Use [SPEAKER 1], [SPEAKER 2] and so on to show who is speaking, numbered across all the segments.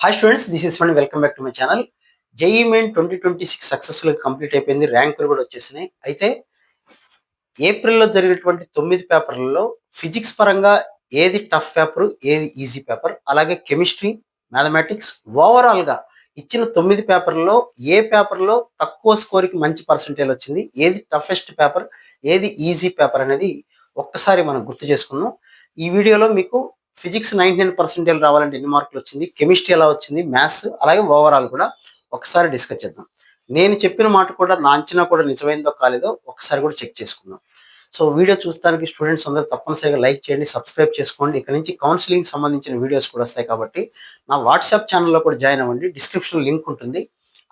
[SPEAKER 1] Hi students, this is fund. Welcome back to my channel. JEE main 2026 సక్సెస్ఫుల్గా complete అయిపోయింది. ర్యాంకులు కూడా వచ్చేసినాయి. అయితే ఏప్రిల్లో జరిగినటువంటి 9 పేపర్లలో ఫిజిక్స్ పరంగా ఏది టఫ్ పేపర్, ఏది ఈజీ పేపర్, అలాగే కెమిస్ట్రీ, మ్యాథమెటిక్స్ ఓవరాల్గా ఇచ్చిన 9 పేపర్లలో ఏ పేపర్లో తక్కువ స్కోర్కి మంచి పర్సంటేజ్ వచ్చింది, ఏది టఫెస్ట్ పేపర్, ఏది ఈజీ పేపర్ అనేది ఒక్కసారి మనం గుర్తు చేసుకుందాం. ఈ వీడియోలో మీకు ఫిజిక్స్ 99% రావాలంటే ఎన్ని మార్కులు వచ్చింది, కెమిస్ట్రీ ఎలా వచ్చింది, మ్యాథ్స్ అలాగే ఓవరాల్ కూడా ఒకసారి డిస్కస్ చేద్దాం. నేను చెప్పిన మాట కూడా నా అంచనా కూడా నిజమైందో కాలేదో ఒకసారి కూడా చెక్ చేసుకుందాం. సో వీడియో చూస్తానికి స్టూడెంట్స్ అందరూ తప్పనిసరిగా లైక్ చేయండి, సబ్స్క్రైబ్ చేసుకోండి. ఇక్కడ నుంచి కౌన్సిలింగ్ సంబంధించిన వీడియోస్ కూడా వస్తాయి కాబట్టి నా వాట్సాప్ ఛానల్లో కూడా జాయిన్ అవ్వండి. డిస్క్రిప్షన్ లింక్ ఉంటుంది.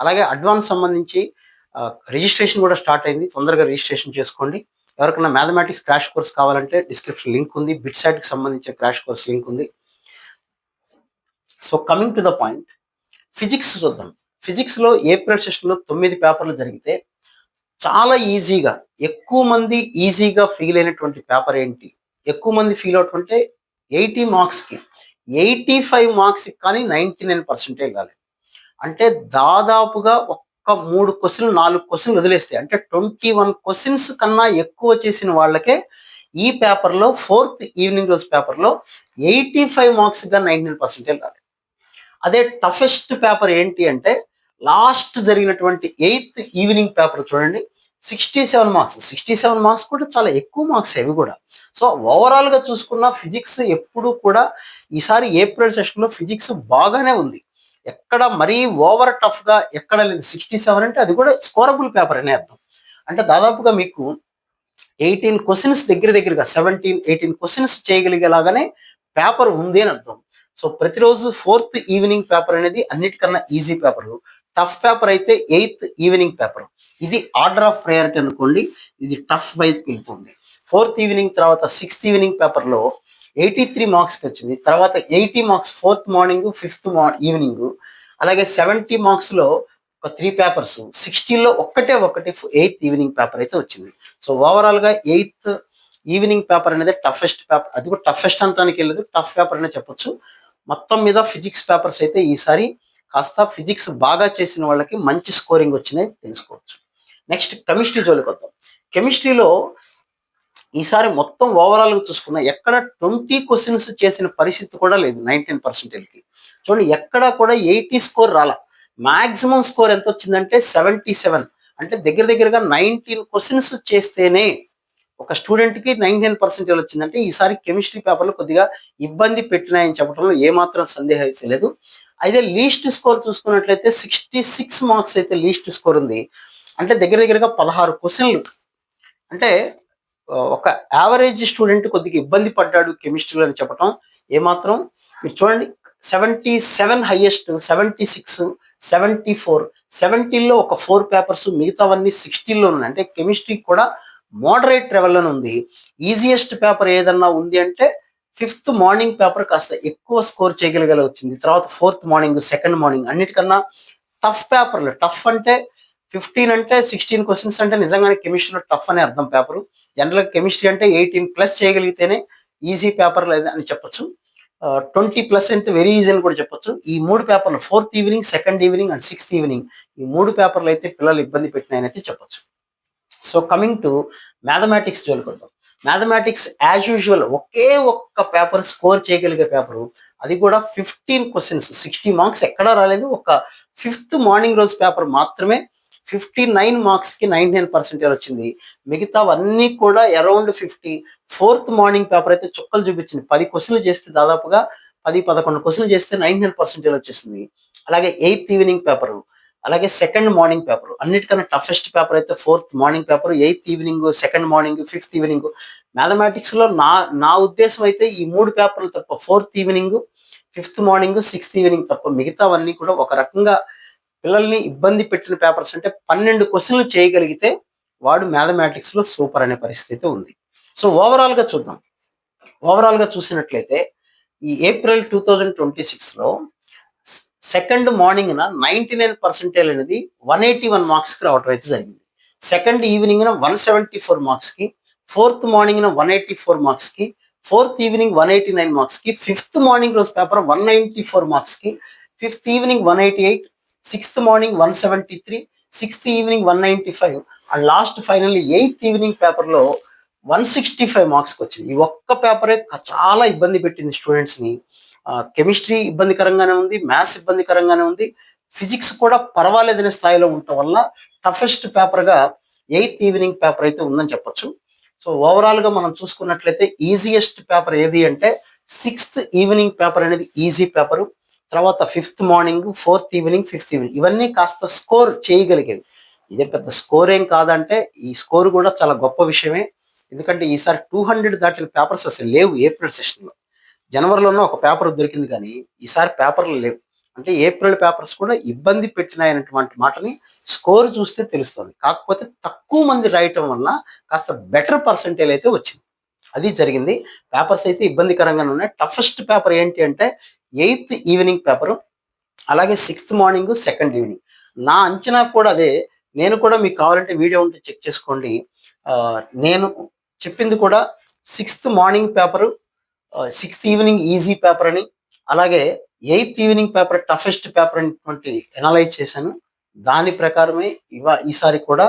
[SPEAKER 1] అలాగే అడ్వాన్స్ సంబంధించి రిజిస్ట్రేషన్ కూడా స్టార్ట్ అయింది. తొందరగా రిజిస్ట్రేషన్ చేసుకోండి. ఎవరికైనా మ్యాథమెటిక్స్ క్రాష్ కోర్స్ కావాలంటే డిస్క్రిప్షన్ లింక్ ఉంది. బిట్సాట్కి సంబంధించిన క్రాష్ కోర్స్ లింక్ ఉంది. So coming to the point, physics చూద్దాం. ఫిజిక్స్లో ఏప్రిల్ సెషన్లో 9 పేపర్లు జరిగితే చాలా ఈజీగా ఎక్కువ మంది ఈజీగా ఫీల్ అయినటువంటి పేపర్ ఏంటి, ఎక్కువ మంది ఫీల్ అవుతుంటే 80 మార్క్స్కి 85 మార్క్స్కి కానీ 99% రాలేదు. అంటే దాదాపుగా ఒక్క 3 క్వశ్చన్లు 4 క్వశ్చన్లు వదిలేస్తాయి. అంటే 21 క్వశ్చన్స్ కన్నా ఎక్కువ చేసిన వాళ్ళకే ఈ పేపర్లో ఫోర్త్ ఈవినింగ్ రోజు పేపర్లో 85 మార్క్స్గా 99% రాలేదు. అదే టఫెస్ట్ పేపర్ ఏంటి అంటే లాస్ట్ జరిగినటువంటి 8th ఈవినింగ్ పేపర్ చూడండి, 67 మార్క్స్. 67 మార్క్స్ కూడా చాలా ఎక్కువ మార్క్స్ అవి కూడా. సో ఓవరాల్గా చూసుకున్న ఫిజిక్స్ ఎప్పుడు కూడా ఈసారి ఏప్రిల్ సెషన్లో ఫిజిక్స్ బాగానే ఉంది. ఎక్కడ మరీ ఓవర్ టఫ్గా ఎక్కడ లేదు. 67 అంటే అది కూడా స్కోరబుల్ పేపర్ అనే అర్థం. అంటే దాదాపుగా మీకు 18 క్వశ్చన్స్ దగ్గరగా 17-18 క్వశ్చన్స్ చేయగలిగేలాగానే పేపర్ ఉంది అని అర్థం. సో ప్రతిరోజు ఫోర్త్ ఈవినింగ్ పేపర్ అనేది అన్నిటికన్నా ఈజీ పేపర్. టఫ్ పేపర్ అయితే 8th ఈవినింగ్ పేపర్. ఇది ఆర్డర్ ఆఫ్ ప్రయారిటీ అనుకోండి. ఇది టఫ్ వైజ్కి వెళ్తుంది. ఫోర్త్ ఈవినింగ్ తర్వాత 6th ఈవినింగ్ పేపర్లో 83 మార్క్స్కి వచ్చింది. తర్వాత 80 marks fourth morning, 5th evening. అలాగే 70 మార్క్స్లో ఒక 3 పేపర్స్, 60లో ఒకటి 8th ఈవినింగ్ పేపర్ అయితే వచ్చింది. సో ఓవరాల్గా 8th ఈవినింగ్ పేపర్ అనేది టఫెస్ట్ పేపర్. అది కూడా టఫెస్ట్ అంతానికి వెళ్ళదు, టఫ్ పేపర్ అనే చెప్పొచ్చు. మొత్తం మీద ఫిజిక్స్ పేపర్స్ అయితే ఈసారి కాస్త ఫిజిక్స్ బాగా చేసిన వాళ్ళకి మంచి స్కోరింగ్ వచ్చినాయి తెలుసుకోవచ్చు. నెక్స్ట్ కెమిస్ట్రీ జోలికి వద్దాం. కెమిస్ట్రీలో ఈసారి మొత్తం ఓవరాల్గా చూసుకున్న ఎక్కడ 20 క్వశ్చన్స్ చేసిన పరిస్థితి కూడా లేదు. 19%కి చూడండి, ఎక్కడ కూడా 80 స్కోర్ రాలా. మాక్సిమం స్కోర్ ఎంత వచ్చిందంటే 77. అంటే దగ్గరగా 19 క్వశ్చన్స్ చేస్తేనే ఒక స్టూడెంట్కి 99% వచ్చిందంటే ఈసారి కెమిస్ట్రీ పేపర్లు కొద్దిగా ఇబ్బంది పెట్టినాయని చెప్పడంలో ఏమాత్రం సందేహం అయితే లేదు. అయితే లీస్ట్ స్కోర్ చూసుకున్నట్లయితే 66 మార్క్స్ అయితే లీస్ట్ స్కోర్ ఉంది. అంటే దగ్గరగా 16 క్వశ్చన్లు. అంటే ఒక యావరేజ్ స్టూడెంట్ కొద్దిగా ఇబ్బంది పడ్డాడు కెమిస్ట్రీలో అని చెప్పడం ఏమాత్రం. మీరు చూడండి, 77 హైయెస్ట్, 76, 74, 70లో ఒక 4 పేపర్స్, మిగతావన్నీ 60లో ఉన్నాయి. అంటే కెమిస్ట్రీ కూడా మోడరేట్ లెవెల్లోనే ఉంది. ఈజియెస్ట్ పేపర్ ఏదన్నా ఉంది అంటే 5th మార్నింగ్ పేపర్ కాస్త ఎక్కువ స్కోర్ చేయగలిగేలా వచ్చింది. తర్వాత 4th మార్నింగ్, 2nd మార్నింగ్ అన్నిటికన్నా టఫ్ పేపర్లు. టఫ్ అంటే 15 అంటే 16 క్వశ్చన్స్ అంటే నిజంగానే కెమిస్ట్రీలో టఫ్ అనే అర్థం పేపరు. జనరల్గా కెమిస్ట్రీ అంటే 18+ చేయగలిగితేనే ఈజీ పేపర్ లేదు అని చెప్పొచ్చు. 20+ అయితే వెరీ ఈజీ అని కూడా చెప్పొచ్చు. ఈ 3 పేపర్లు 4th evening, 2nd evening and 6th evening, ఈ 3 పేపర్లు అయితే పిల్లలు ఇబ్బంది పెట్టినాయని అయితే చెప్పొచ్చు. సో కమింగ్ టు మ్యాథమెటిక్స్ జోలికి వద్దాం. మ్యాథమెటిక్స్ యాజ్ యూజువల్ ఒకే ఒక్క పేపర్ స్కోర్ చేయగలిగే పేపరు. అది కూడా 15 క్వశ్చన్స్, 60 మార్క్స్ ఎక్కడా రాలేదు. ఒక 5th మార్నింగ్ రోజు పేపర్ మాత్రమే 59 మార్క్స్కి 99% వచ్చింది. మిగతావన్నీ కూడా అరౌండ్ 50. 4th మార్నింగ్ పేపర్ అయితే చుక్కలు చూపించింది. 10 క్వశ్చన్లు చేస్తే దాదాపుగా 10-11 క్వశ్చన్లు చేస్తే 99% వచ్చేసింది. అలాగే 8th ఈవినింగ్ పేపరు, అలాగే 2nd మార్నింగ్ పేపర్. అన్నిటికన్నా టఫెస్ట్ పేపర్ అయితే 4th morning paper, 8th evening, 2nd morning, 5th evening. మ్యాథమెటిక్స్లో నా ఉద్దేశం అయితే ఈ 3 పేపర్లు తప్ప, 4th evening, 5th morning, 6th evening తప్ప మిగతావన్నీ కూడా ఒక రకంగా పిల్లల్ని ఇబ్బంది పెట్టిన పేపర్స్. అంటే 12 క్వశ్చన్లు చేయగలిగితే వాడు మ్యాథమెటిక్స్లో సూపర్ అనే పరిస్థితి ఉంది. సో ఓవరాల్గా చూద్దాం. ఓవరాల్గా చూసినట్లయితే ఈ ఏప్రిల్ 2026లో 2nd మార్నింగ్న 99% అనేది 181 మార్క్స్కి రావటం అయితే జరిగింది. 2nd ఈవినింగ్న 174 మార్క్స్కి, 4th మార్నింగ్న 184 మార్క్స్కి, 4th ఈవినింగ్ 189 మార్క్స్కి, 5th మార్నింగ్ రోజు పేపర్ 194 మార్క్స్కి, fifth evening 188, sixth morning 173, sixth evening 195 and last finally eighth evening పేపర్లో 165 మార్క్స్కి వచ్చింది. ఈ ఒక్క పేపరే చాలా ఇబ్బంది పెట్టింది స్టూడెంట్స్ని. కెమిస్ట్రీ ఇబ్బందికరంగానే ఉంది, మ్యాథ్స్ ఇబ్బందికరంగానే ఉంది, ఫిజిక్స్ కూడా పర్వాలేదనే స్థాయిలో ఉండటం వల్ల టఫెస్ట్ పేపర్గా ఎయిత్ ఈవినింగ్ పేపర్ అయితే ఉందని చెప్పొచ్చు. సో ఓవరాల్గా మనం చూసుకున్నట్లయితే ఈజియెస్ట్ పేపర్ ఏది అంటే సిక్స్త్ ఈవినింగ్ పేపర్ అనేది ఈజీ పేపరు. తర్వాత fifth morning, fourth evening, fifth evening ఇవన్నీ కాస్త స్కోర్ చేయగలిగేవి. ఇదే పెద్ద స్కోర్ ఏం కాదంటే ఈ స్కోర్ కూడా చాలా గొప్ప విషయమే. ఎందుకంటే ఈసారి 200 దాటిన పేపర్స్ అసలు లేవు ఏప్రిల్ సెషన్లో. జనవరిలోనూ ఒక పేపర్ దొరికింది కానీ ఈసారి పేపర్లు లేవు. అంటే ఏప్రిల్ పేపర్స్ కూడా ఇబ్బంది పెట్టినాయనేటువంటి మాటని స్కోర్ చూస్తే తెలుస్తుంది. కాకపోతే తక్కువ మంది రాయటం వల్ల కాస్త బెటర్ పర్సెంటేజ్ అయితే వచ్చింది. అది జరిగింది. పేపర్స్ అయితే ఇబ్బందికరంగానే ఉన్నాయి. టఫెస్ట్ పేపర్ ఏంటి అంటే ఎయిత్ ఈవినింగ్ పేపరు, అలాగే సిక్స్త్ మార్నింగ్, సెకండ్ ఈవినింగ్. నా అంచనా కూడా అదే. నేను కూడా మీకు కావాలంటే వీడియో ఉంటే చెక్ చేసుకోండి. నేను చెప్పింది కూడా sixth morning paper, sixth evening easy paper అని, అలాగే eighth evening paper toughest paper అనేటువంటి ఎనలైజ్ చేశాను. దాని ప్రకారమే ఈసారి కూడా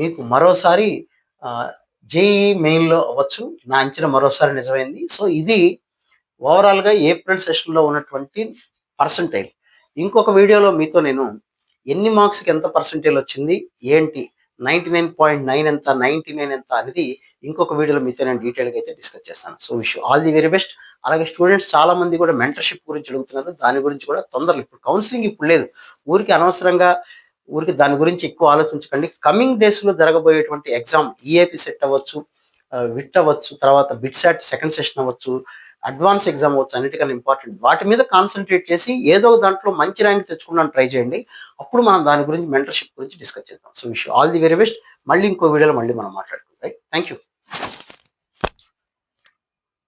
[SPEAKER 1] మీకు మరోసారి జేఈ మెయిన్లో అవ్వచ్చు నా అంచనా మరోసారి నిజమైంది. సో ఇది ఓవరాల్గా ఏప్రిల్ సెషన్లో ఉన్నటువంటి పర్సంటైల్. ఇంకొక వీడియోలో మీతో నేను ఎన్ని మార్క్స్కి ఎంత పర్సంటేజ్ వచ్చింది ఏంటి, 99.9 ఎంత, 99 ఎంత అనేది ఇంకొక వీడియోలో మీతో నేను డీటెయిల్గా అయితే డిస్కస్ చేస్తాను. So wish all the very best. అలాగే స్టూడెంట్స్ చాలా మంది కూడా మెంటర్షిప్ గురించి అడుగుతున్నారు. దాని గురించి కూడా తొందరలో, ఇప్పుడు కౌన్సిలింగ్ ఇప్పుడు లేదు, ఊరికి అనవసరంగా ఊరికి దాని గురించి ఎక్కువ ఆలోచించకండి. కమింగ్ డేస్లో జరగబోయేటువంటి ఎగ్జామ్ ఈఏపీ సెట్ అవ్వచ్చు, విట్ అవ్వచ్చు, తర్వాత బిట్ సెట్ సెకండ్ సెషన్ అవ్వచ్చు, అడ్వాన్స్ ఎగ్జామ్ అవ్వచ్చు, అన్నిటికన్నా ఇంపార్టెంట్ వాటి మీద కాన్సన్ట్రేట్ చేసి ఏదో దాంట్లో మంచి ర్యాంక్ తెచ్చుకోవడానికి ట్రై చేయండి. అప్పుడు మనం దాని గురించి మెంటర్షిప్ గురించి డిస్కస్ చేద్దాం. So wish all the very best. మళ్ళీ ఇంకో వీడియోలో మళ్ళీ మనం మాట్లాడుకుందాం. Right, thank you.